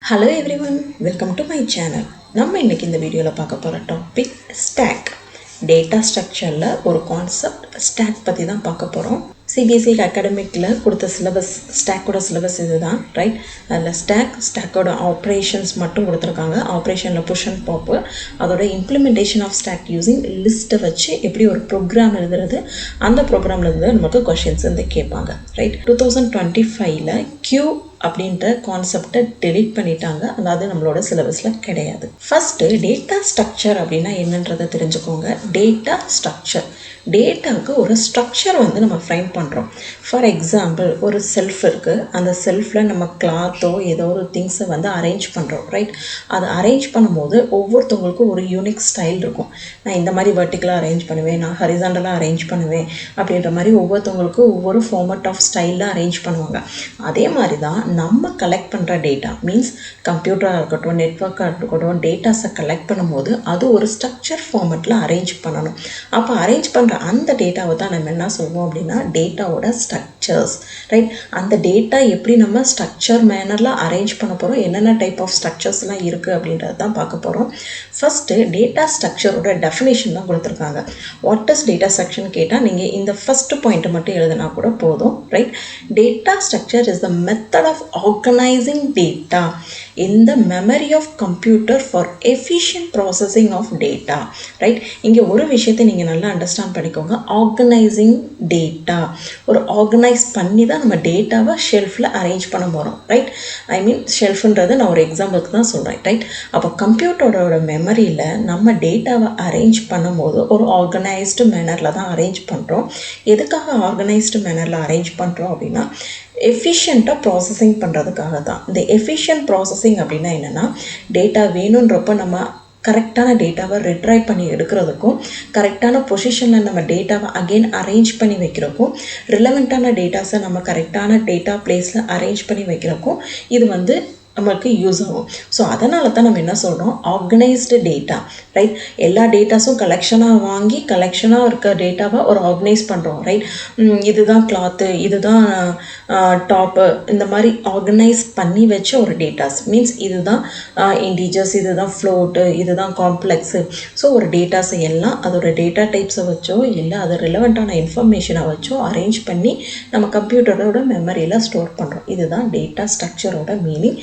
Hello everyone, welcome to my channel. நம்ம இன்னைக்கு இந்த வீடியோல பார்க்க போற டாபிக் ஸ்டாக். டேட்டா ஸ்ட்ரக்சர்ல ஒரு கான்செப்ட் ஸ்டாக் பத்தி தான் பார்க்க போறோம். சிபிஎஸ்இ அகாடமிக்ல கொடுத்த சிலபஸ் ஸ்டாக்கோட சிலபஸ் இதுதான், ரைட்? அதில் ஸ்டாக்கோட ஆப்ரேஷன்ஸ் மட்டும் கொடுத்துருக்காங்க. ஆப்ரேஷனில் புஷ் அண்ட் பாப்பு, அதோட இம்ப்ளிமெண்டேஷன் ஆஃப் ஸ்டாக் யூஸிங் லிஸ்ட்டை வச்சு எப்படி ஒரு ப்ரோக்ராம் எழுதுறது, அந்த ப்ரோக்ராம்ல இருந்து நமக்கு கொஷின்ஸ் வந்து கேட்பாங்க, ரைட்? 2025ல கியூ அப்படின்ற கான்செப்டை டெலீட் பண்ணிட்டாங்க. அதாவது நம்மளோட சிலபஸில் கிடையாது. ஃபர்ஸ்ட் டேட்டா ஸ்ட்ரக்சர் அப்படின்னா என்னன்றதை தெரிஞ்சுக்கோங்க. டேட்டா ஸ்ட்ரக்சர், டேட்டாவுக்கு ஒரு ஸ்ட்ரக்சர் வந்து நம்ம ஃப்ரேம் பண்ணுறோம். ஃபார் எக்ஸாம்பிள், ஒரு செல்ஃப் இருக்குது. அந்த செல்ஃபில் நம்ம கிளாத்தோ ஏதோ ஒரு திங்ஸை வந்து அரேஞ்ச் பண்ணுறோம், ரைட்? அதை அரேஞ்ச் பண்ணும்போது ஒவ்வொருத்தவங்களுக்கும் ஒரு யூனிக் ஸ்டைல் இருக்கும். நான் இந்த மாதிரி வெர்டிக்கலாக அரேஞ்ச் பண்ணுவேன், நான் ஹரிசாண்டலாக அரேஞ்ச் பண்ணுவேன் அப்படின்ற மாதிரி ஒவ்வொருத்தவங்களுக்கும் ஒவ்வொரு ஃபார்மட் ஆஃப் ஸ்டைலில் அரேஞ்ச் பண்ணுவாங்க. அதே மாதிரி தான் நம்ம கலெக்ட் பண்ணுற டேட்டா, மீன்ஸ் கம்ப்யூட்டராக இருக்கட்டும், நெட்வொர்க்காக இருக்கட்டும், டேட்டாஸை கலெக்ட் பண்ணும்போது அது ஒரு ஸ்ட்ரக்சர் ஃபார்மெட்டில் அரேஞ்ச் பண்ணணும். அப்போ அரேஞ்ச் பண்ணுற அந்த டேட்டாவை தான் நம்ம என்ன சொல்லுவோம் அப்படின்னா டேட்டாவோட ஸ்ட்ரக்சர்ஸ், ரைட்? அந்த டேட்டா எப்படி நம்ம ஸ்ட்ரக்சர் மேனரில் அரேஞ்ச் பண்ண போகிறோம், என்னென்ன டைப் ஆஃப் ஸ்ட்ரக்சர்ஸ்லாம் இருக்குது அப்படின்றது தான் பார்க்க போகிறோம். ஃபஸ்ட்டு டேட்டா ஸ்ட்ரக்சரோட டெஃபினேஷன் தான் கொடுத்துருக்காங்க. வாட் இஸ் டேட்டா ஸ்ட்ரக்சர்னு கேட்டால் நீங்கள் இந்த ஃபஸ்ட்டு பாயிண்ட்டை மட்டும் எழுதினா கூட போதும், right? Data structure is the method of organising data in the memory of computer for efficient processing of data, right? இங்கே ஒரு விஷயத்தை நீங்கள் நல்லா அண்டர்ஸ்டாண்ட் பண்ணிக்கோங்க. ஆர்கனைசிங் டேட்டா, ஒரு ஆர்கனைஸ் பண்ணி தான் நம்ம டேட்டாவை ஷெல்ஃபில் அரேஞ்ச் பண்ண போகிறோம், ரைட்? ஐ மீன் ஷெல்ஃபுன்றது நான் ஒரு எக்ஸாம்பிளுக்கு தான் சொல்கிறேன், ரைட்? அப்போ கம்ப்யூட்டரோட மெமரியில் நம்ம டேட்டாவை அரேஞ்ச் பண்ணும்போது ஒரு ஆர்கனைஸ்டு மேனரில் தான் அரேஞ்ச் பண்ணுறோம். எதுக்காக ஆர்கனைஸ்டு மேனரில் அரேஞ்ச் பண்ணுறோம் அப்படின்னா எஃபிஷியண்ட்டாக ப்ராசஸிங் பண்ணுறதுக்காக தான். இந்த எஃபிஷியன்ட் ப்ராசஸிங் அப்படின்னா என்னென்னா, டேட்டா வேணுன்றப்போ நம்ம கரெக்டான டேட்டாவை ரிட்ரைவ் பண்ணி எடுக்கிறதுக்கும், கரெக்டான பொசிஷனில் நம்ம டேட்டாவை அகெயின் அரேஞ்ச் பண்ணி வைக்கிறதுக்கும், ரிலவெண்ட்டான டேட்டாஸை நம்ம கரெக்டான டேட்டா பிளேஸில் அரேஞ்ச் பண்ணி வைக்கிறதுக்கும் இது வந்து நம்மளுக்கு யூஸ் ஆகும். ஸோ அதனால தான் நம்ம என்ன சொல்கிறோம், ஆர்கனைஸ்டு டேட்டா, ரைட்? எல்லா டேட்டாஸும் கலெக்ஷனாக வாங்கி கலெக்ஷனாக இருக்க டேட்டாவை ஒரு ஆர்கனைஸ் பண்ணுறோம், ரைட்? இதுதான் கிளாத்து, இதுதான் டாப்பு, இந்த மாதிரி ஆர்கனைஸ் பண்ணி வச்ச ஒரு டேட்டாஸ். மீன்ஸ் இதுதான் இன்டீஜர்ஸ், இதுதான் ஃப்ளோட்டு, இதுதான் காம்ப்ளெக்ஸு. ஸோ ஒரு டேட்டாஸை எல்லாம் அதோட டேட்டா டைப்ஸை வச்சோ இல்லை அது ரிலவெண்ட்டான இன்ஃபர்மேஷனை வச்சோ அரேஞ்ச் பண்ணி நம்ம கம்ப்யூட்டரோட மெமரியில் ஸ்டோர் பண்ணுறோம். இதுதான் டேட்டா ஸ்ட்ரக்சரோட மீனிங்.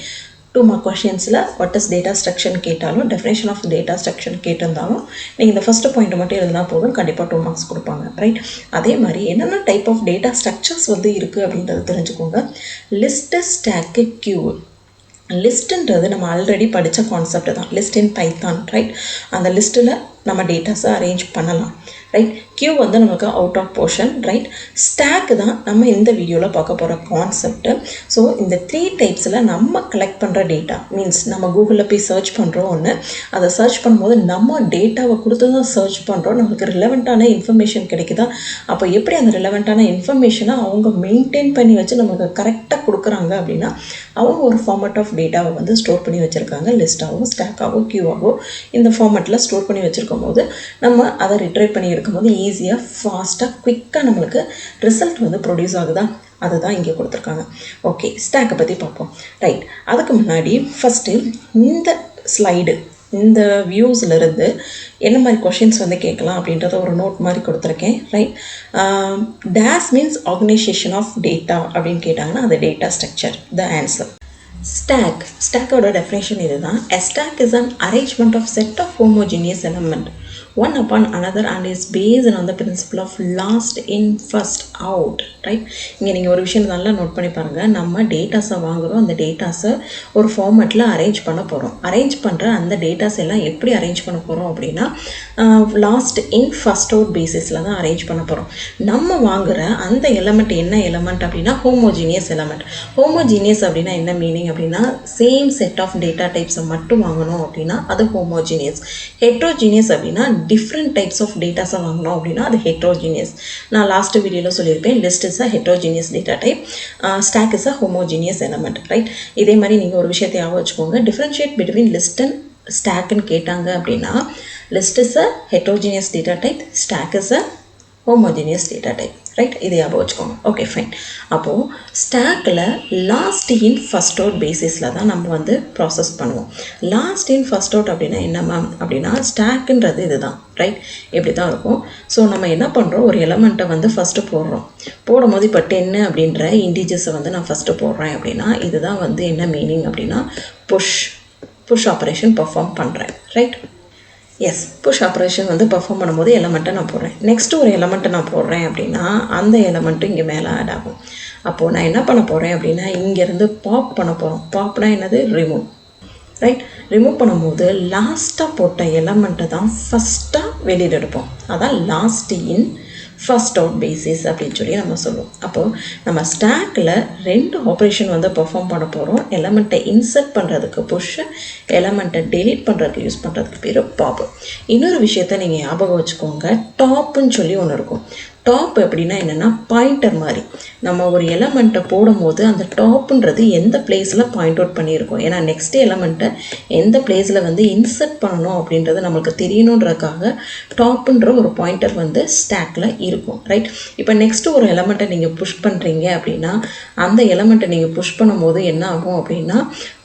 2 மார்க் கொஷின்ஸில் வாட் இஸ் டேட்டா ஸ்ட்ரக்சர்னு கேட்டாலும், டெஃபினேஷன் ஆஃப் டேட்டா ஸ்ட்ரக்சர் கேட்டிருந்தாலும் நீங்கள் இந்த ஃபஸ்ட்டு பாயிண்ட் மட்டும் எழுதினா போதும், கண்டிப்பாக 2 மார்க்ஸ் கொடுப்பாங்க, ரைட்? அதே மாதிரி என்னென்ன டைப் ஆஃப் டேட்டா ஸ்ட்ரக்சர்ஸ் வந்து இருக்குது அப்படின்றத தெரிஞ்சுக்கோங்க. List, stock, Q. லிஸ்ட்டுன்றது நம்ம ஆல்ரெடி படித்த கான்செப்ட் தான், லிஸ்ட் இன் பைத்தான், ரைட்? அந்த லிஸ்ட்டில் நம்ம டேட்டாஸை அரேஞ்ச் பண்ணலாம், ரைட்? கியூ வந்து நமக்கு out of portion, right? Stack தான் நம்ம இந்த வீடியோவில் பார்க்க போகிற கான்செப்ட். ஸோ இந்த 3 டைப்ஸில் நம்ம கலெக்ட் பண்ணுற டேட்டா, மீன்ஸ் நம்ம கூகுளில் போய் சர்ச் பண்ணுறோம் ஒன்று, அதை சர்ச் பண்ணும்போது நம்ம டேட்டாவை கொடுத்து தான் சர்ச் பண்ணுறோம், நமக்கு ரிலவெண்ட்டான இன்ஃபர்மேஷன் கிடைக்குதா? அப்போ எப்படி அந்த ரிலவெண்ட்டான இன்ஃபர்மேஷனை அவங்க மெயின்டைன் பண்ணி வச்சு நமக்கு கரெக்டாக கொடுக்குறாங்க அப்படின்னா அவங்க ஒரு ஃபார்மட் ஆஃப் டேட்டாவை வந்து ஸ்டோர் பண்ணி வச்சுருக்காங்க. லிஸ்ட்டாகவோ ஸ்டாக்காகவோ கியூவாகவோ இந்த ஃபார்மட்டில் ஸ்டோர் பண்ணி வச்சுருக்கும் போது நம்ம அதை ரிட்ரைவ் பண்ணி இருக்கும்போது ஈஸியாக, ஃபாஸ்ட்டாக, குவிக்காக நம்மளுக்கு ரிசல்ட் வந்து ப்ரொடியூஸ் ஆகுதா? அதுதான் இங்கே கொடுத்துருக்காங்க. ஓகே, ஸ்டாக்கை பற்றி பார்ப்போம், ரைட்? அதுக்கு முன்னாடி ஃபஸ்ட்டு இந்த ஸ்லைடு, இந்த வியூஸ்லேருந்து என்ன மாதிரி கொஷின்ஸ் வந்து கேட்கலாம் அப்படின்றத ஒரு நோட் மாதிரி கொடுத்துருக்கேன், right? DS means organisation of data அப்படின்னு கேட்டாங்கன்னா அது டேட்டா ஸ்ட்ரக்சர், த ஆன்சர். ஸ்டாக்கோட டெஃபினேஷன் இதுதான். A stack is an arrangement of set of homogeneous element one upon another and is based on the principle of last in first out, right? இங்கே நீங்கள் ஒரு விஷயம் நல்லா நோட் பண்ணி பாருங்கள். நம்ம டேட்டாஸை வாங்குகிறோம், அந்த டேட்டாஸை ஒரு ஃபார்மேட்டில் அரேஞ்ச் பண்ண போகிறோம். அரேஞ்ச் பண்ணுற அந்த டேட்டாஸ் எல்லாம் எப்படி அரேஞ்ச் பண்ண போகிறோம் அப்படின்னா லாஸ்ட் இன் ஃபர்ஸ்ட் அவுட் பேசிஸில் தான் அரேஞ்ச் பண்ண போகிறோம். நம்ம வாங்குகிற அந்த எலமெண்ட் என்ன எலமெண்ட் அப்படின்னா ஹோமோஜீனியஸ் எலமெண்ட். ஹோமோஜீனியஸ் அப்படின்னா என்ன மீனிங் அப்படின்னா சேம் செட் ஆஃப் டேட்டா டைப்ஸை மட்டும் வாங்கணும் அப்படின்னா அது ஹோமோஜீனியஸ். ஹெட்ரோஜீனியஸ் அப்படின்னா டிஃப்ரெண்ட் டைப்ஸ் ஆஃப் டேட்டாஸை வாங்கணும் அப்படின்னா அது ஹெட்ரோஜீனியஸ். நான் லாஸ்ட் வீடியோவில் சொல்லியிருப்பேன், list is a heterogeneous data type, stack is a homogeneous element, right? இதே மாதிரி நீங்கள் ஒரு விஷயத்தை ஞாபகம் வச்சுக்கோங்க. டிஃப்ரென்ஷியேட் பிட்வீன் லிஸ்ட் அண்ட் ஸ்டாக்னு கேட்டாங்க அப்படின்னா list is a heterogeneous data type, stack is a homogeneous data type. Right, இதை ஞாபகம் வச்சுக்கோங்க. Okay fine. அப்போது ஸ்டாக்கில் லாஸ்ட் இன் ஃபஸ்ட் அவுட் பேசிஸில் தான் நம்ம வந்து ப்ராசஸ் பண்ணுவோம். லாஸ்ட் இன் ஃபஸ்ட் அவுட் அப்படின்னா என்ன மேம் அப்படின்னா, ஸ்டாக்குன்றது இது தான். ரைட், இப்படி தான் இருக்கும். ஸோ நம்ம என்ன பண்ணுறோம், ஒரு எலமெண்ட்டை வந்து ஃபஸ்ட்டு போடுறோம். போடும்போது இப்போ 10 அப்படின்ற இன்டிஜர்ஸை வந்து நான் ஃபஸ்ட்டு போடுறேன் அப்படின்னா, இதுதான் வந்து என்ன மீனிங் அப்படின்னா, புஷ் ஆப்ரேஷன் பெர்ஃபார்ம் பண்ணுறேன். ரைட், எஸ், புஷ் ஆப்ரேஷன் வந்து பெர்ஃபார்ம் பண்ணும்போது எலமெண்ட்டை நான் போடுறேன். நெக்ஸ்ட்டு ஒரு எலமெண்ட்டை நான் போடுறேன் அப்படின்னா அந்த எலமெண்ட்டு இங்கே மேலே ஆட் ஆகும். அப்போது நான் என்ன பண்ண போகிறேன் அப்படின்னா, இங்கேருந்து பாப் பண்ண போகிறோம். பாப்னா என்னது, ரிமூவ். ரைட், ரிமூவ் பண்ணும்போது லாஸ்ட்டாக போட்ட எலமெண்ட்டை தான் ஃபஸ்ட்டாக வெளியில் எடுப்போம். அதான் last in first out basis அப்படின்னு சொல்லி நம்ம சொல்லுவோம். அப்போது நம்ம ஸ்டாக்கில் 2 ஆப்ரேஷன் வந்து பெர்ஃபார்ம் பண்ண போகிறோம். எலமெண்ட்டை இன்சர்ட் பண்ணுறதுக்கு புஷ், எலமெண்ட்டை டெலீட் பண்ணுறதுக்கு யூஸ் பண்ணுறதுக்கு பேர் பாப். இன்னொரு விஷயத்த நீங்கள் ஞாபகம் வச்சுக்கோங்க, டாப்புன்னு சொல்லி ஒன்று இருக்கும். டாப் எப்படின்னா என்னென்னா, பாயிண்டர் மாதிரி. நம்ம ஒரு எலமெண்ட்டை போடும்போது அந்த டாப்புன்றது எந்த பிளேஸில் பாயிண்ட் அவுட் பண்ணியிருக்கோம். ஏன்னா நெக்ஸ்ட் எலமெண்ட்டை எந்த பிளேஸில் வந்து இன்சர்ட் பண்ணணும் அப்படின்றது நம்மளுக்கு தெரியணுன்றதுக்காக டாப்புன்ற ஒரு பாயிண்டர் வந்து ஸ்டாக்கில் இருக்கும். ரைட், இப்போ நெக்ஸ்ட்டு ஒரு எலமெண்ட்டை நீங்கள் புஷ் பண்ணுறீங்க அப்படின்னா அந்த எலமெண்ட்டை நீங்கள் புஷ் பண்ணும்போது என்ன ஆகும் அப்படின்னா,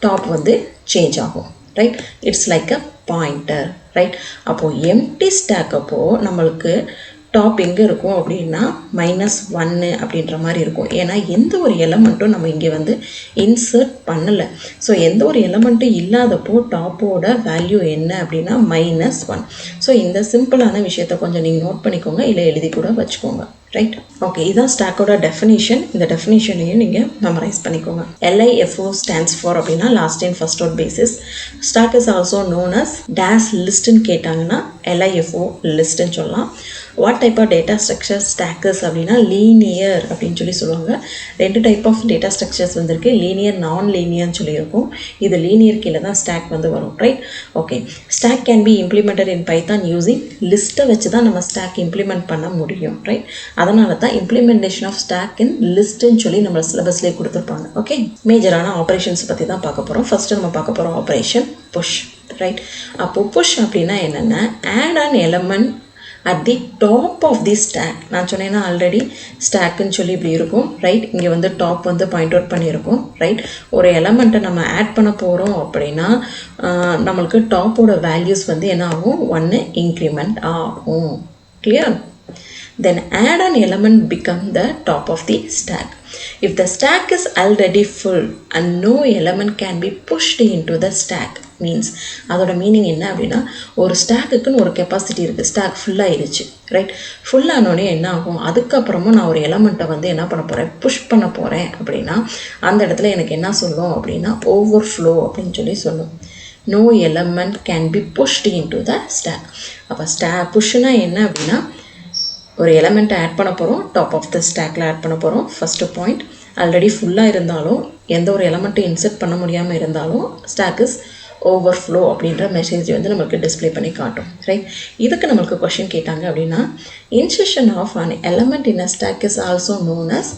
டாப் வந்து சேஞ்ச் ஆகும். Right, it's like a pointer. Right, அப்போது எம்டி ஸ்டாக் அப்போது நம்மளுக்கு டாப் எங்கே இருக்கும் அப்படின்னா -1 அப்படின்ற மாதிரி இருக்கும். ஏன்னா எந்த ஒரு எலமெண்ட்டும் நம்ம இங்கே வந்து இன்சர்ட் பண்ணலை. ஸோ எந்த ஒரு எலமெண்ட்டும் இல்லாதப்போ டாப்போட வேல்யூ என்ன அப்படின்னா -1. ஸோ இந்த சிம்பிளான விஷயத்தை கொஞ்சம் நீங்கள் நோட் பண்ணிக்கோங்க, இல்லை எழுதி கூட வச்சுக்கோங்க. ரைட், ஓகே, இதுதான் ஸ்டாக்கோட டெஃபினிஷன். இந்த டெஃபினிஷனையும் நீங்கள் மெமரைஸ் பண்ணிக்கோங்க. LIFO ஸ்டாண்ட்ஸ் ஃபார் அப்படின்னா last in first out basis. Stack is also known as DS லிஸ்ட்டுன்னு கேட்டாங்கன்னா LIFO லிஸ்ட்டுன்னு சொல்லலாம். What type of data structure stack is அப்படின்னா லீனியர் அப்படின்னு சொல்லி சொல்லுவாங்க. 2 டைப் ஆஃப் டேட்டா ஸ்ட்ரக்சர்ஸ் வந்துருக்கு, லீனியர், நான் லீனியர்னு சொல்லியிருக்கும். இது லீனியர் கீழே தான் ஸ்டாக் வந்து வரும். Right, okay. Stack can be implemented in Python using லிஸ்ட்டை வச்சு தான் நம்ம ஸ்டாக் இம்ப்ளிமெண்ட் பண்ண முடியும். ரைட், அதனால தான் இம்ப்ளிமெண்டேஷன் ஆஃப் ஸ்டாக் இன் லிஸ்ட்டுன்னு சொல்லி நம்ம சிலபஸ்லேயே கொடுத்துருப்பாங்க. ஓகே, மேஜரான ஆப்ரேஷன்ஸ் பற்றி தான் பார்க்க போகிறோம். ஃபஸ்ட்டு நம்ம பார்க்க போகிறோம் ஆப்ரேஷன் புஷ். ரைட், அப்போது புஷ் அப்படின்னா என்னென்னா, add an element at the top of the stack. நான் சொன்னேன்னா ஆல்ரெடி ஸ்டாக்குன்னு சொல்லி இப்படி இருக்கும். ரைட், இங்கே வந்து டாப் வந்து பாயிண்ட் அவுட் பண்ணியிருக்கும். ரைட், ஒரு எலமெண்ட்டை நம்ம ஆட் பண்ண போகிறோம் அப்படின்னா நம்மளுக்கு டாப்போட வேல்யூஸ் வந்து என்ன ஆகும், 1 இன்க்ரிமெண்ட் ஆகும். Clear? Then add an element become the top of the stack. If the stack is already full and no element can be pushed into the stack, means அதோட மீனிங் என்ன அப்படின்னா, ஒரு ஸ்டாக்குக்குன்னு ஒரு கெப்பாசிட்டி இருக்குது, ஸ்டாக் ஃபுல்லாகிடுச்சு. ரைட், ஃபுல்லானோடனே என்ன ஆகும், அதுக்கப்புறமும் நான் ஒரு எலமெண்ட்டை வந்து என்ன பண்ண போகிறேன், புஷ் பண்ண போகிறேன் அப்படின்னா அந்த இடத்துல எனக்கு என்ன சொல்லும் அப்படின்னா ஓவர்ஃப்ளோ அப்படின்னு சொல்லி சொல்லும். No element can be pushed into the stack. அப்போ புஷ்னா என்ன அப்படின்னா, ஒரு எலமெண்ட்டை ஆட் பண்ண போகிறோம், டாப் ஆஃப் த ஸ்டாக்கில் ஆட் பண்ண போகிறோம். ஃபஸ்ட்டு பாயிண்ட், ஆல்ரெடி ஃபுல்லாக இருந்தாலும் எந்த ஒரு எலமெண்ட்டும் இன்சர்ட் பண்ண முடியாமல் இருந்தாலும் ஸ்டாக் இஸ் ஓவர்ஃப்ளோ அப்படின்ற மெசேஜ் வந்து நம்மளுக்கு டிஸ்பிளே பண்ணி காட்டும். ரைட், இதுக்கு நம்மளுக்கு கொஷின் கேட்டாங்க அப்படின்னா, insertion of an element in a stack is also known as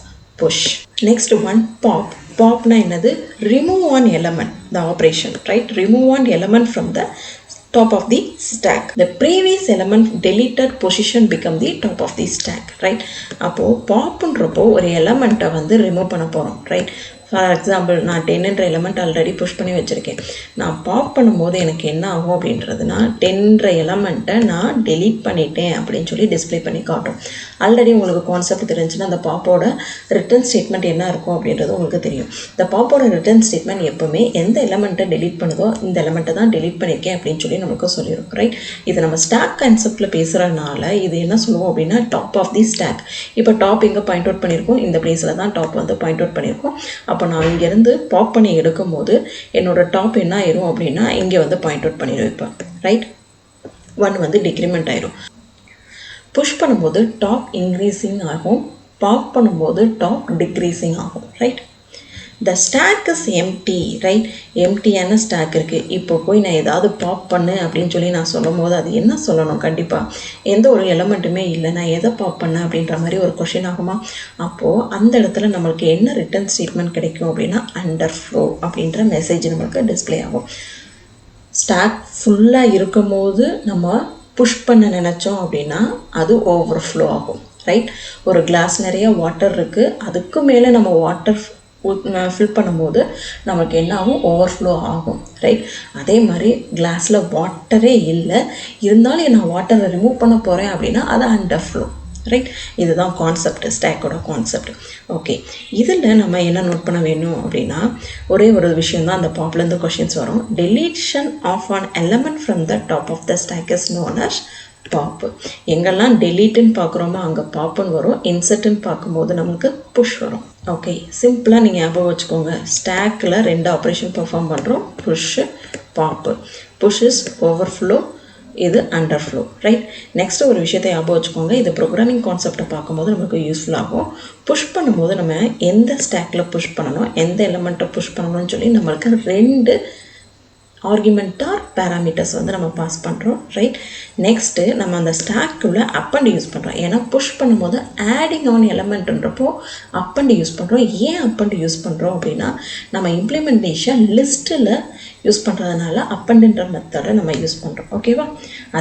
push. Next one, pop. Popனா என்னது, remove one element, the operation. Right, remove one element from the top of the stack. The previous element deleted position become the top of the stack. Right, அப்போ popன்றப்போ ஒரு எலமெண்ட்டை வந்து remove பண்ண போகிறோம். Right, for example நான் 10ன்ற element already push பண்ணி வச்சுருக்கேன். நான் pop பண்ணும்போது எனக்கு என்ன ஆகும் அப்படின்றதுனா 10ன்ற எலமெண்ட்டை நான் டெலீட் பண்ணிட்டேன் அப்படின்னு சொல்லி டிஸ்பிளே பண்ணி காட்டும். ஆல்ரெடி உங்களுக்கு கான்செப்ட் தெரிஞ்சுன்னா அந்த பாப்போட ரிட்டர்ன் ஸ்டேட்மெண்ட் என்ன இருக்கும் அப்படின்றது உங்களுக்கு தெரியும். இந்த பாப்போட ரிட்டர்ன் ஸ்டேட்மெண்ட் எப்போவுமே எந்த எலமெண்ட்டை டெலீட் பண்ணுதோ இந்த எலமெண்ட்டை தான் டெலீட் பண்ணியிருக்கேன் அப்படின்னு சொல்லி நமக்கு சொல்லிடும். ரைட், இது நம்ம ஸ்டாக் கான்செப்டில் பேசுகிறதுனால இது என்ன சொல்லுவோம் அப்படின்னா டாப் ஆஃப் தி ஸ்டாக். இப்போ டாப் எங்கே பாயிண்ட் அவுட் பண்ணியிருக்கோம், இந்த பிளேஸில் தான் டாப் வந்து பாயிண்ட் அவுட் பண்ணியிருக்கோம். அப்போ நான் இங்கேருந்து பாப் பண்ணி எடுக்கும் போது என்னோட டாப் என்ன ஆயிரும் அப்படின்னா இங்கே வந்து பாயிண்ட் அவுட் பண்ணி வைப்பேன். ரைட், 1 வந்து டிக்ரிமெண்ட் ஆயிரும். புஷ் பண்ணும்போது டாப் இன்க்ரீஸிங் ஆகும், பாப் பண்ணும்போது டாப் டிக்ரீஸிங் ஆகும். Right, the stack is empty. Right, எம்டியான ஸ்டாக் இருக்குது. இப்போ போய் நான் ஏதாவது பாப் பண்ணு அப்படின்னு சொல்லி நான் சொல்லும் போது அது என்ன சொல்லணும், கண்டிப்பாக எந்த ஒரு எலமெண்ட்டுமே இல்லை, நான் எதை பாப் பண்ணேன் அப்படின்ற மாதிரி ஒரு கொஷின் ஆகுமா. அப்போது அந்த இடத்துல நம்மளுக்கு என்ன ரிட்டர்ன் ஸ்டேட்மெண்ட் கிடைக்கும் அப்படின்னா அண்டர் ஃப்ளோ அப்படின்ற மெசேஜ் நம்மளுக்கு டிஸ்பிளே ஆகும். ஸ்டாக் ஃபுல்லாக இருக்கும் போது நம்ம புஷ் பண்ண நினச்சோம் அப்படின்னா அது ஓவர்ஃப்ளோ ஆகும். ரைட். ஒரு கிளாஸ் நிறைய வாட்டர் இருக்குது, அதுக்கு மேலே நம்ம வாட்டர் ஃபில் பண்ணும்போது நமக்கு என்ன ஆகும், ஓவர்ஃப்ளோ ஆகும். ரைட். அதே மாதிரி கிளாஸில் வாட்டரே இல்லை, இருந்தாலும் நான் வாட்டரை ரிமூவ் பண்ண போகிறேன் அப்படின்னா அது அண்டர்ஃப்ளோ. ரைட். இதுதான் கான்செப்ட், ஸ்டாக்கோட கான்செப்ட். ஓகே, இதில் நம்ம என்ன நோட் பண்ண வேணும் அப்படின்னா, ஒரே ஒரு விஷயம் தான் அந்த பாப்லேருந்து கொஷின்ஸ் வரும். Deletion of an element from the top of the stack is known as பாப்பு. எங்கெல்லாம் டெலீட்டுன்னு பார்க்குறோமோ அங்கே பாப்புன்னு வரும், இன்சர்ட்டுன்னு பார்க்கும்போது நமக்கு புஷ் வரும். ஓகே, சிம்பிளாக நீங்கள் ஞாபகம் வச்சுக்கோங்க. ஸ்டாக்கில் 2 ஆப்ரேஷன் பெர்ஃபார்ம் பண்ணுறோம், push, Pappu. Push is overflow, இது அண்டர்ஃப்ளோ. ரைட். நெக்ஸ்ட் ஒரு விஷயத்தை ஞாபகம் வச்சுக்கோங்க. இது ப்ரோக்ராமிங் கான்செப்டை பார்க்கும்போது நமக்கு யூஸ்ஃபுல்லாகும். புஷ் பண்ணும்போது நம்ம எந்த ஸ்டாக்கில் புஷ் பண்ணணும், எந்த எலிமெண்ட்டை புஷ் பண்ணணும்னு சொல்லி நம்மளுக்கு 2 ஆர்குமெண்ட் ஆர் பேராமீட்டர்ஸ் வந்து நம்ம பாஸ் பண்ணுறோம். ரைட். நெக்ஸ்ட்டு நம்ம அந்த ஸ்டாக்குள்ளே அப்பண்ட் யூஸ் பண்ணுறோம். ஏன்னா புஷ் பண்ணும்போது ஆடிங் ஆன் எலமெண்ட்ன்றப்போ அப்பண்ட் யூஸ் பண்ணுறோம். ஏன் அப்பண்ட் யூஸ் பண்ணுறோம் அப்படின்னா, நம்ம இம்ப்ளிமெண்டேஷன் லிஸ்ட்டில் யூஸ் பண்ணுறதுனால அப்பண்டுன்ற மெத்தடை நம்ம யூஸ் பண்ணுறோம். ஓகேவா.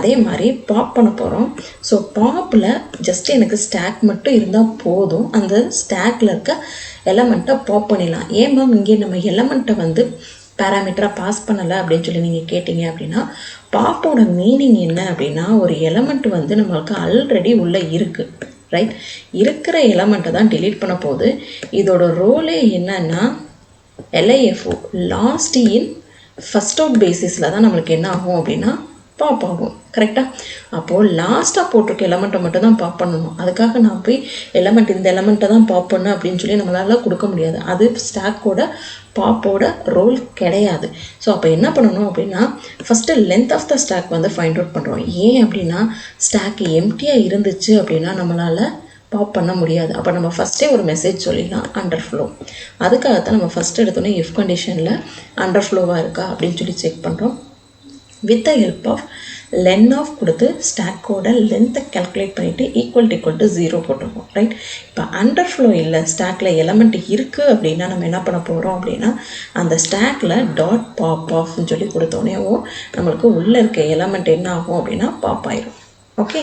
அதே மாதிரி பாப் பண்ண போகிறோம். ஸோ பாப்பில் ஜஸ்ட் எனக்கு ஸ்டாக் மட்டும் இருந்தால் போதும், அந்த ஸ்டாக்கில் இருக்க எலமெண்ட்டை பாப் பண்ணிடலாம். ஏன் மேம் இங்கே நம்ம எலமெண்ட்டை வந்து பேராமீட்டராக பாஸ் பண்ணலை அப்படின்னு சொல்லி நீங்கள் கேட்டிங்க அப்படின்னா, பாப்போட மீனிங் என்ன அப்படின்னா, ஒரு எலமெண்ட் வந்து நம்மளுக்கு ஆல்ரெடி உள்ளே இருக்குது. ரைட். இருக்கிற எலமெண்ட்டை தான் டிலீட் பண்ண போகுது. இதோட ரோலே என்னன்னா LIFO, last in first out பேசிஸில் தான் நம்மளுக்கு என்ன ஆகும் அப்படின்னா பாப் ஆகும். கரெக்டாக. அப்போது லாஸ்ட்டாக போட்டிருக்க எலமெண்ட்டை மட்டும் தான் பாப் பண்ணணும். அதுக்காக நான் போய் எலமெண்ட் இந்த எலமெண்ட்டை தான் பாப் பண்ணு அப்படின்னு சொல்லி நம்மளால் கொடுக்க முடியாது. அது ஸ்டாக்கோட பாப்போட ரோல் கிடையாது. ஸோ அப்போ என்ன பண்ணணும் அப்படின்னா, first length of the stack வந்து ஃபைண்ட் அவுட் பண்ணுறோம். ஏன் அப்படின்னா, ஸ்டாக் எம்டியாக இருந்துச்சு அப்படின்னா நம்மளால் பாப் பண்ண முடியாது. அப்போ நம்ம ஃபஸ்ட்டே ஒரு மெசேஜ் சொல்லிடலாம், அண்டர்ஃப்ளோ. அதுக்காகத்தான் நம்ம ஃபஸ்ட் எடுத்தோன்னே இஃப் கண்டிஷனில் அண்டர்ஃப்ளோவாக இருக்கா அப்படின்னு சொல்லி செக் பண்ணுறோம். With the help of len of கொடுத்து ஸ்டாக்கோட லென்த்தை கேல்குலேட் பண்ணிவிட்டு ஈக்குவல் டு 0 போட்டிருக்கோம். ரைட். இப்போ அண்டர்ஃப்ளோ இல்லை, ஸ்டாக்கில் எலமெண்ட் இருக்குது அப்படின்னா நம்ம என்ன பண்ண போகிறோம் அப்படின்னா, அந்த ஸ்டாக்கில் டாட் பாப் ஆஃப்னு சொல்லி கொடுத்தோன்னேவோ நம்மளுக்கு உள்ளே இருக்க எலமெண்ட் என்ன ஆகும் அப்படின்னா பாப் ஆயிரும். Okay.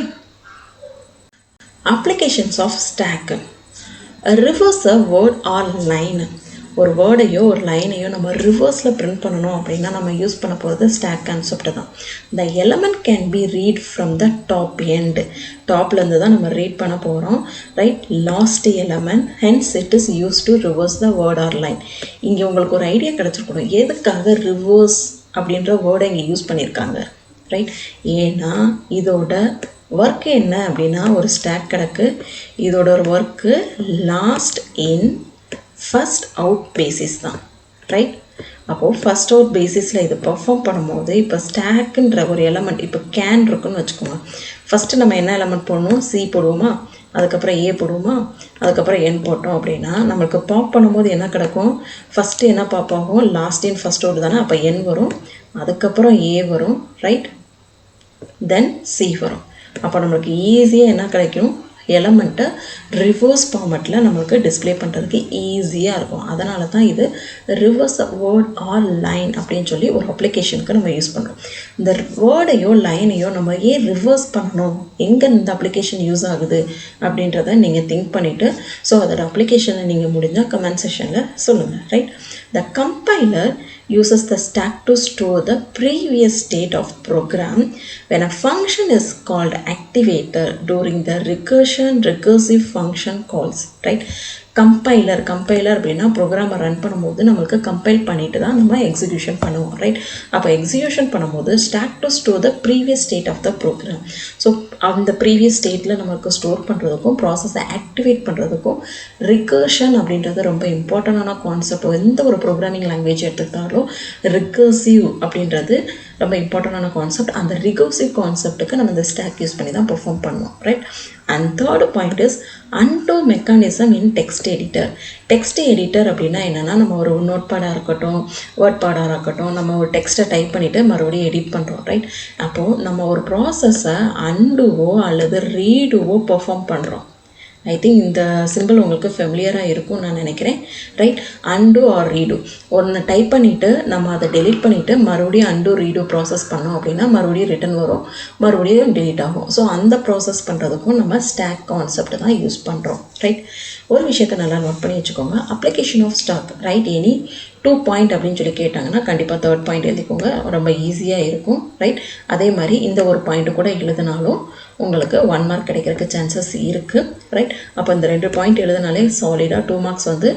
Applications of stack. Reverse a word or line. ஒரு வேர்டையோ ஒரு லைனையோ நம்ம ரிவர்ஸில் பிரிண்ட் பண்ணணும் அப்படின்னா நம்ம யூஸ் பண்ண போகிறது ஸ்டாக் கான்செப்ட் தான். The element can be read from the top end. டாப்லேருந்து தான் நம்ம ரீட் பண்ண போகிறோம். Right. Last element, hence it is use to reverse the word or line. இங்கே உங்களுக்கு ஒரு ஐடியா கிடச்சிருக்கணும், எதுக்காக ரிவர்ஸ் அப்படின்ற வேர்டை இங்கே யூஸ் பண்ணியிருக்காங்க. ரைட். ஏன்னா இதோட ஒர்க்கு என்ன அப்படின்னா, ஒரு ஸ்டாக் கிடக்கு, இதோட ஒரு work last in first out basis தான். ரைட். அப்போது ஃபஸ்ட் அவுட் பேசிஸில் இது பர்ஃபார்ம் பண்ணும்போது, இப்போ ஸ்டாக்குன்ற ஒரு எலமெண்ட், இப்போ கேன் இருக்குன்னு வச்சுக்கோங்க. ஃபஸ்ட்டு நம்ம என்ன எலமெண்ட் போடணும், C போடுவோமா, அதுக்கப்புறம் A போடுவோமா, அதுக்கப்புறம் N போட்டோம் அப்படின்னா நம்மளுக்கு பாப் பண்ணும்போது என்ன கிடக்கும், ஃபஸ்ட்டு என்ன பாப் ஆகும், லாஸ்ட் இன் ஃபஸ்ட் அவுட் தானே, அப்போ N வரும், அதுக்கப்புறம் A வரும். ரைட். தென் C வரும். அப்போ நம்மளுக்கு ஈஸியாக என்ன கிடைக்கும், எலமெண்ட்டை ரிவர்ஸ் ஃபார்மெட்டில் நம்மளுக்கு டிஸ்பிளே பண்ணுறதுக்கு ஈஸியாக இருக்கும். அதனால தான் இது ரிவர்ஸ் வேர்ட் ஆர் லைன் அப்படின்னு சொல்லி ஒரு அப்ளிகேஷனுக்கு நம்ம யூஸ் பண்ணுறோம். இந்த வேர்டையோ லைனையோ நம்ம ஏன் ரிவர்ஸ் பண்ணணும், எங்கே இந்த அப்ளிகேஷன் யூஸ் ஆகுது அப்படின்றத நீங்கள் திங்க் பண்ணிவிட்டு, ஸோ அதோட அப்ளிகேஷனை நீங்கள் முடிஞ்சால் கமெண்ட் செக்ஷனில் சொல்லுங்கள். Right. The compiler uses the stack to store the previous state of program when a function is called activator during the recursive function calls. Right. Compiler அப்படின்னா ப்ரோக்ராமை ரன் பண்ணும்போது நம்மளுக்கு கம்பைல் பண்ணிட்டு தான் நம்ம எக்ஸிக்யூஷன் பண்ணுவோம். ரைட். அப்போ எக்ஸிக்யூஷன் பண்ணும்போது stack to store the previous state of the program. So அந்த ப்ரீவியஸ் ஸ்டேட்டில் நம்மளுக்கு ஸ்டோர் பண்ணுறதுக்கும் ப்ராசஸை ஆக்டிவேட் பண்ணுறதுக்கும் ரிகர்ஷன் அப்படின்றது ரொம்ப இம்பார்ட்டண்டான கான்செப்ட். எந்த ஒரு ப்ரோக்ராமிங் லாங்குவேஜ் எடுத்துக்கிட்டாலும் ரிகர்சிவ் அப்படின்றது ரொம்ப இம்பார்ட்டண்டான கான்செப்ட். அந்த ரிகர்சிவ் கான்செப்ட்டுக்கு நம்ம இந்த ஸ்டாக் யூஸ் பண்ணி தான் பெர்ஃபார்ம் பண்ணுவோம். Right. And third point is undo mechanism in text editor. Text editor அப்படின்னா என்னென்னா, நம்ம ஒரு நோட் பேடாக இருக்கட்டும், வேர்ட் பேடாக இருக்கட்டும், நம்ம ஒரு டெக்ஸ்ட்டை டைப் பண்ணிவிட்டு மறுபடியும் எடிட் பண்ணுறோம். ரைட். அப்போது நம்ம ஒரு ப்ராசஸை அண்டுவோ அல்லது ரீடுவோ பெர்ஃபார்ம் பண்ணுறோம். ஐ திங்க் இந்த சிம்பிள் உங்களுக்கு ஃபெமிலியராக இருக்கும்னு நான் நினைக்கிறேன். Right, undo or redo. ஒன்று டைப் பண்ணிவிட்டு நம்ம அதை டெலீட் பண்ணிவிட்டு மறுபடியும் அன்டூ ரீடூ ப்ராசஸ் பண்ணோம் அப்படின்னா மறுபடியும் ரிட்டன் வரும், மறுபடியும் டெலீட் ஆகும். ஸோ அந்த ப்ராசஸ் பண்ணுறதுக்கும் நம்ம ஸ்டாக் கான்செப்ட் தான் யூஸ் பண்ணுறோம். ரைட், ஒரு விஷயத்தை நல்லா நோட் பண்ணி வச்சுக்கோங்க. Application of stack, right, any 2 point அப்படின்னு சொல்லி கேட்டாங்கன்னா கண்டிப்பாக 3rd பாயிண்ட் எழுதிக்கோங்க, ரொம்ப ஈஸியாக இருக்கும். ரைட், அதே மாதிரி இந்த ஒரு பாயிண்ட் கூட எழுதினாலும் உங்களுக்கு 1 மார்க் கிடைக்கிறதுக்கு சான்சஸ் இருக்குது. ரைட், அப்போ இந்த 2 பாயிண்ட் எழுதினாலே சாலிடாக 2 மார்க்ஸ் வந்து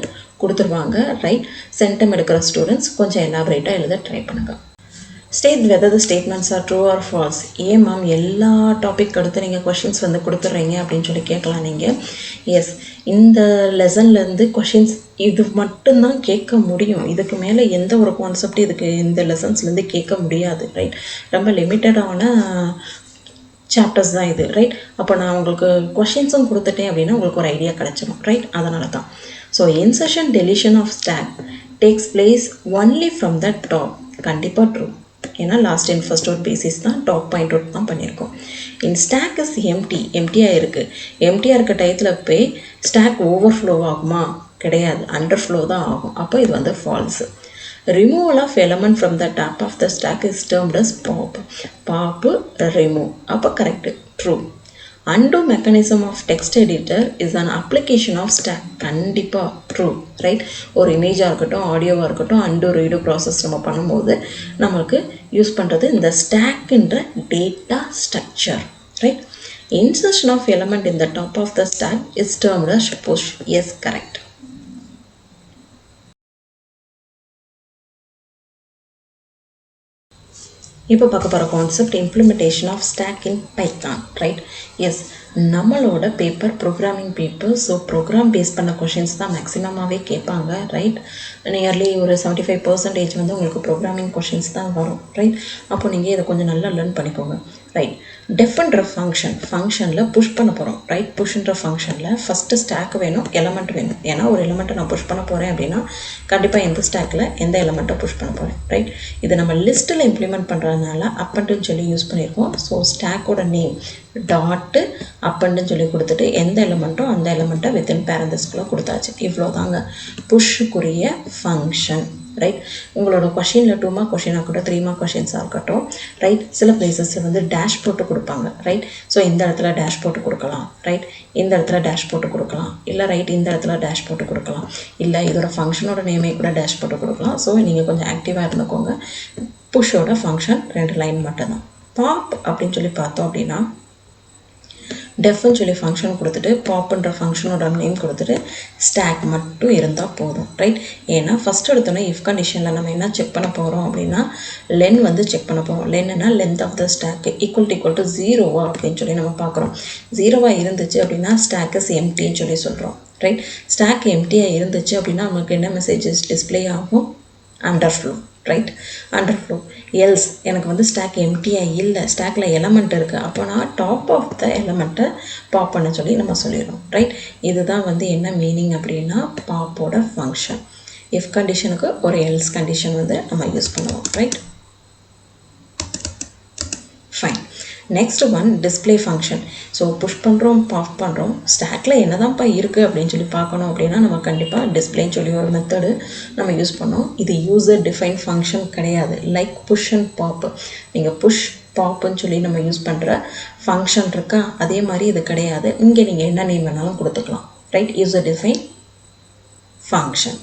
கொடுத்துருவாங்க. ரைட், சென்டம் எடுக்கிற ஸ்டூடெண்ட்ஸ் கொஞ்சம் எலாபரேட்டாக எழுத ட்ரை பண்ணுங்கள். State whether the statements are true or false. ஏன் மேம் எல்லா டாபிக் அடுத்து நீங்கள் கொஷின்ஸ் வந்து கொடுத்துட்றீங்க அப்படின்னு சொல்லி கேட்கலாம் நீங்கள். எஸ், இந்த லெசன்லேருந்து கொஷின்ஸ் இது மட்டும்தான் கேட்க முடியும். இதுக்கு மேலே எந்த ஒரு கான்செப்ட் இதுக்கு இந்த லெசன்ஸ்லேருந்து கேட்க முடியாது. ரைட், ரொம்ப லிமிட்டடான சாப்டர்ஸ் தான் இது. ரைட், அப்போ நான் உங்களுக்கு கொஷின்ஸும் கொடுத்துட்டேன் அப்படின்னா உங்களுக்கு ஒரு ஐடியா கிடச்சிடும். ரைட், அதனால தான். So insertion deletion of stack takes place only from the top. கண்டிப்பாக ட்ரூ, ஏன்னா last in first out basis தான், டாப் பாயிண்ட் அவுட் தான் பண்ணியிருக்கோம். இன் ஸ்டாக் இஸ் எம்டியாக இருக்குது. எம்டியாக இருக்க டயத்தில் போய் ஸ்டாக் ஓவர்ஃப்ளோ ஆகுமா? கிடையாது, அண்டர்ஃப்ளோ தான் ஆகும். அப்போ இது வந்து falls. Removal of element from the top of the stack is termed as pop. Pop remove. அப்போ correct, true. Undo mechanism of text editor is an application of stack. கண்டிப்பாக true. Right, ஒரு இமேஜாக இருக்கட்டும் ஆடியோவாக இருக்கட்டும் undo redo ப்ராசஸ் நம்ம பண்ணும்போது நம்மளுக்கு use பண்ணுறது இந்த ஸ்டாக்ன்ற data structure. Right, insertion of element in the top of the stack is termed as push. Yes, correct. இப்போ பார்க்க போகிற concept implementation of stack in Python. Right, yes, நம்மளோட paper programming paper. So program base பண்ண questions தான் மேக்ஸிமமாகவே கேட்பாங்க. Right, nearly ஒரு 75% வந்து உங்களுக்கு ப்ரோக்ராமிங் கொஷின்ஸ் தான் வரும். ரைட், அப்போ நீங்கள் இதை கொஞ்சம் நல்லா லேர்ன் பண்ணிக்கோங்க. ரைட், டெஃப்ன்ற ஃபங்க்ஷனில் புஷ் பண்ண போகிறோம். ரைட், புஷ்ன்ற ஃபங்க்ஷனில் ஃபஸ்ட்டு ஸ்டாக் வேணும், எலமெண்ட் வேணும். ஏன்னா ஒரு எலமெண்ட்டை நான் புஷ் பண்ண போகிறேன் அப்படின்னா கண்டிப்பாக எந்த ஸ்டாக்கில் எந்த எலமெண்ட்டை புஷ் பண்ண போகிறேன். ரைட், இது நம்ம லிஸ்ட்டில் இம்ப்ளிமெண்ட் பண்ணுறதுனால அப்பண்டுன்னு சொல்லி யூஸ் பண்ணியிருக்கோம். ஸோ ஸ்டாக்கோட நேம் டாட்டு அப்பண்டுன்னு சொல்லி கொடுத்துட்டு எந்த எலமெண்ட்டோ அந்த எலமெண்ட்டை வித்தின் பேரந்தஸ்குள்ளே கொடுத்தாச்சு. இவ்வளோ தாங்க புஷ்ஷுக்குரிய ஃபங்க்ஷன். ரைட், உங்களோட கொஷினில் 2 மார்க் கொஷினாக இருக்கட்டும் 3 மார்க் கொஷின்ஸாக இருக்கட்டும். ரைட், சில பிளேசஸில் வந்து டேஷ் போட்டு கொடுப்பாங்க. ரைட், ஸோ இந்த இடத்துல டேஷ் போட்டு கொடுக்கலாம். ரைட், இந்த இடத்துல டேஷ் போட்டு கொடுக்கலாம். இல்லை ரைட், இந்த இடத்துல டேஷ் போட்டு கொடுக்கலாம். இல்லை இதோட ஃபங்க்ஷனோட நேமே கூட டேஷ் போட்டு கொடுக்கலாம். ஸோ நீங்கள் கொஞ்சம் ஆக்டிவாக இருந்துக்கோங்க. புஷ்ஷோட ஃபங்க்ஷன் 2 லைன் மட்டும்தான். பாப் அப்படின்னு சொல்லி பார்த்தோம் அப்படின்னா டெஃப்னு சொல்லி ஃபங்க்ஷன் கொடுத்துட்டு பாப்புன்ற ஃபங்க்ஷனோட நேம் கொடுத்துட்டு ஸ்டாக் மட்டும் இருந்தால் போதும். ரைட், ஏன்னா ஃபஸ்ட் எடுத்தோன்னே இஃப் கண்டிஷனில் நம்ம என்ன செக் பண்ண போகிறோம் அப்படின்னா லென் வந்து செக் பண்ண போகிறோம். லென்னுனா length of the stack equal to 0 அப்படின்னு சொல்லி நம்ம பார்க்குறோம். 0 இருந்துச்சு அப்படின்னா ஸ்டாக் இஸ் எம்டின்னு சொல்லி சொல்கிறோம். ரைட், ஸ்டாக் எம்டியாக இருந்துச்சு அப்படின்னா நமக்கு என்ன மெசேஜஸ் டிஸ்பிளே ஆகும்? அண்டர்ஃப்ளோ. Right, underflow. எல்ஸ் எனக்கு வந்து ஸ்டாக் எம்டியாக இல்லை, ஸ்டாக்கில் எலமெண்ட் இருக்குது, அப்போ நான் டாப் ஆஃப் த எலமெண்ட்டை பாப் பண்ண சொல்லி நம்ம சொல்லிடுறோம். ரைட், இதுதான் வந்து என்ன மீனிங் அப்படின்னா பாப்போட ஃபங்க்ஷன். இஃப் கண்டிஷனுக்கு ஒரு எல்ஸ் கண்டிஷன் வந்து நம்ம யூஸ் பண்ணுவோம். Right, fine. Next one display function. So push பண்ணுறோம் பாப் பண்ணுறோம், ஸ்டாக்கில் என்ன தான்ப்பா இருக்குது அப்படின்னு சொல்லி பார்க்கணும் அப்படின்னா நம்ம கண்டிப்பாக டிஸ்பிளேன்னு சொல்லி ஒரு மெத்தடு நம்ம யூஸ் பண்ணோம். இது யூசர் டிஃபைன் ஃபங்க்ஷன் கிடையாது. லைக் புஷ் அண்ட் பாப், நீங்கள் புஷ் பாப்புன்னு சொல்லி நம்ம யூஸ் பண்ணுற ஃபங்க்ஷன் இருக்கா, அதே மாதிரி இது கிடையாது. இங்கே நீங்கள் என்ன நேம் வேணாலும் கொடுத்துக்கலாம். Right, user define function.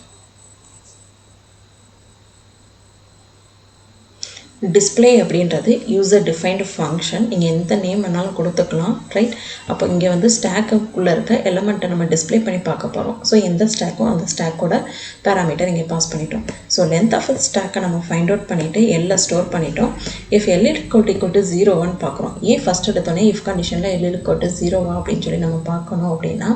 Display அப்படின்றது யூசர் டிஃபைன்டு ஃபங்க்ஷன். நீங்கள் எந்த நேம் வேணாலும் கொடுத்துக்கலாம். ரைட், அப்போ இங்கே வந்து ஸ்டாக்குள்ளே இருக்க எலமெண்ட்டை நம்ம டிஸ்பிளே பண்ணி பார்க்க போகிறோம். ஸோ எந்த ஸ்டாக்கோ அந்த ஸ்டாக்கோட பேராமீட்டர் இங்கே பாஸ் பண்ணிட்டோம். ஸோ லென்த் ஆஃப் ஸ்டாக்கை நம்ம ஃபைண்ட் அவுட் பண்ணிவிட்டு எல்லை ஸ்டோர் பண்ணிட்டோம். இஃப் எல் ஈக்குவல் டு 0 பார்க்குறோம். ஏன் ஃபஸ்ட் எடுத்தோன்னே இஃப் கண்டிஷனில் எல் ஈக்குவல் டு 0 அப்படின்னு சொல்லி நம்ம பார்க்கணும் அப்படின்னா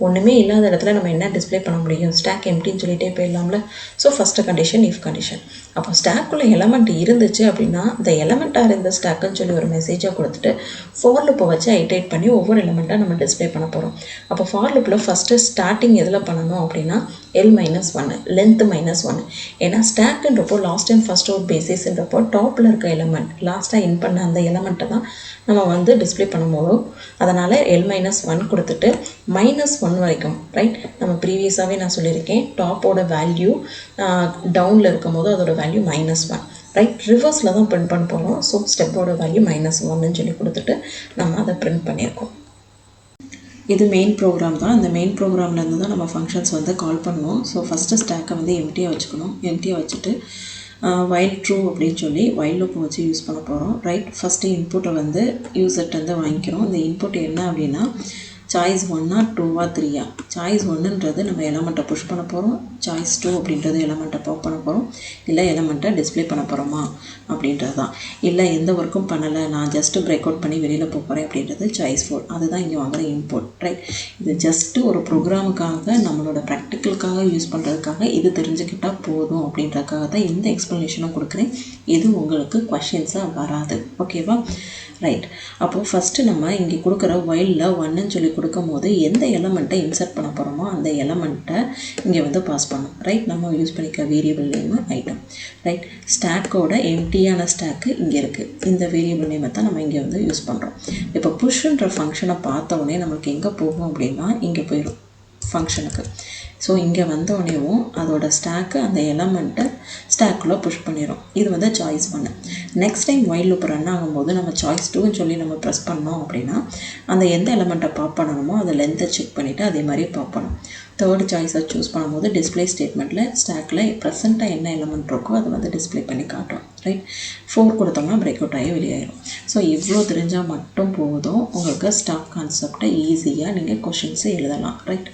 ஒன்றுமே இல்லாத இடத்துல நம்ம என்ன டிஸ்பிளே பண்ண முடியும்? ஸ்டாக் எம்டின்னு சொல்லிட்டே போயிடலாம்ல. So first condition if condition. அப்போ ஸ்டாக்குள்ளே எலமெண்ட் இருந்துச்சு அப்படின்னா இந்த எலமெண்ட்டாக இருந்த ஸ்டாக்குன்னு சொல்லி ஒரு மெசேஜாக கொடுத்துட்டு ஃபார் லூப்பை வச்சு ஐட்ரேட் பண்ணி ஒவ்வொரு எலமெண்ட்டாக நம்ம டிஸ்பிளே பண்ண போகிறோம். அப்போ ஃபார் லூப்பில் ஃபஸ்ட்டு ஸ்டார்டிங் எதில் பண்ணணும் அப்படின்னா எல் மைனஸ் ஒன்று, லென்த்து மைனஸ் ஒன்று. ஏன்னா ஸ்டாக்குன்றப்போ லாஸ்ட் அண்ட் ஃபஸ்ட் அவுட் பேசிஸ்ன்றப்போ டாப்பில் இருக்க எலமெண்ட் லாஸ்ட்டாக இன் பண்ண அந்த எலமெண்ட்டை தான் நம்ம வந்து டிஸ்பிளே பண்ணும்போது, அதனால் எல் மைனஸ் ஒன் கொடுத்துட்டு -1 வரைக்கும், ரைட். நம்ம ப்ரீவியஸாகவே நான் சொல்லியிருக்கேன், டாப்போட வேல்யூ டவுனில் இருக்கும் போது அதோட வேல்யூ -1, ரைட். ரிவர்ஸில் தான் பிரிண்ட் பண்ண போகிறோம். ஸோ ஸ்டெப்போட வேல்யூ -1ன்னு சொல்லி கொடுத்துட்டு நம்ம அதை பிரிண்ட் பண்ணியிருக்கோம். இது மெயின் ப்ரோக்ராம் தான். இந்த மெயின் ப்ரோக்ராம்லேருந்து தான் நம்ம ஃபங்க்ஷன்ஸ் வந்து கால் பண்ணுவோம். ஸோ ஃபஸ்ட்டு ஸ்டாக்கை வந்து எம்டியாக வச்சுக்கணும். எம்டியாக வச்சுட்டு வைல் ட்ரூ அப்படின்னு சொல்லி வைல் லூப் வச்சு யூஸ் பண்ண போகிறோம், ரைட். ஃபஸ்ட்டு இன்புட்டை வந்து யூசர்ட்டேருந்து வாங்கிக்கிறோம். இந்த இன்புட் என்ன அப்படின்னா சாய்ஸ் 1 2 3. சாய்ஸ் 1ன்றது நம்ம எலமெண்ட்டை புஷ் பண்ண போகிறோம், சாய்ஸ் 2 அப்படின்றது எலமெண்ட்டை பாப் பண்ண போகிறோம், இல்லை எலமெண்ட்டை டிஸ்பிளே பண்ண போகிறோமா அப்படின்றது தான். இல்லை எந்த ஒர்க்கும் பண்ணலை, நான் ஜஸ்ட்டு பிரேக் அவுட் பண்ணி வெளியில் போகிறேன் அப்படின்றது சாய்ஸ் 4. அதுதான் இங்கே வாங்குகிற இன்புட், ரைட். இது ஜஸ்ட்டு ஒரு ப்ரோக்ராமுக்காக நம்மளோட ப்ராக்டிக்கலுக்காக யூஸ் பண்ணுறதுக்காக இது தெரிஞ்சுக்கிட்டால் போதும் அப்படின்றதுக்காக தான் இந்த எக்ஸ்ப்ளனேஷனும் கொடுக்குறேன். இது உங்களுக்கு கொஷின்ஸாக வராது, ஓகேவா, ரைட். அப்போது ஃபஸ்ட்டு நம்ம இங்கே கொடுக்குற வைலில் 1ன்னு சொல்லி கொடுக்கும் போது எந்த எலமெண்ட்டை இன்சர்ட் பண்ண போகிறோமோ அந்த எலமெண்ட்டை இங்கே வந்து பாஸ் பண்ணணும், ரைட். நம்ம யூஸ் பண்ணிக்க வேரியபிள் நேமு ஐட்டம், ரைட். ஸ்டாக்கோட எம்டியான ஸ்டாக்கு இங்கே இருக்குது. இந்த வேரியபிள் நேமை தான் நம்ம இங்கே வந்து யூஸ் பண்ணுறோம். இப்போ புஷ்ன்ற ஃபங்க்ஷனை பார்த்த உடனே நம்மளுக்கு எங்கே போகும் அப்படின்னா இங்கே போயிடும் ஃபங்க்ஷனுக்கு. ஸோ இங்கே வந்தோடனேவும் அதோட ஸ்டாக்கு அந்த எலமெண்ட்டை ஸ்டாக்குள்ளே புஷ் பண்ணிடும். இது வந்து choice 1. Next time while loop run ஆகும்போது நம்ம சாய்ஸ் 2ன்னு சொல்லி நம்ம ப்ரெஸ் பண்ணோம் அப்படின்னா அந்த எந்த எலமெண்ட்டை பாப் பண்ணணுமோ அதை லென்த்தை செக் பண்ணிவிட்டு அதே மாதிரி பாப் பண்ணணும். தேர்ட் சாய்ஸை சூஸ் பண்ணும்போது டிஸ்பிளே ஸ்டேட்மெண்ட்டில் ஸ்டாக்கில் ப்ரெசென்ட்டாக என்ன எலமெண்ட் இருக்கோ அதை வந்து டிஸ்பிளே பண்ணி காட்டும், ரைட். 4 கொடுத்தோம்னா பிரேக் அவுட் ஆகி வெளியாயிடும். ஸோ இவ்வளோ தெரிஞ்சால் மட்டும் போதும், உங்களுக்கு ஸ்டாக் கான்செப்டை ஈஸியாக நீங்கள் கொஷின்ஸை எழுதலாம், ரைட்.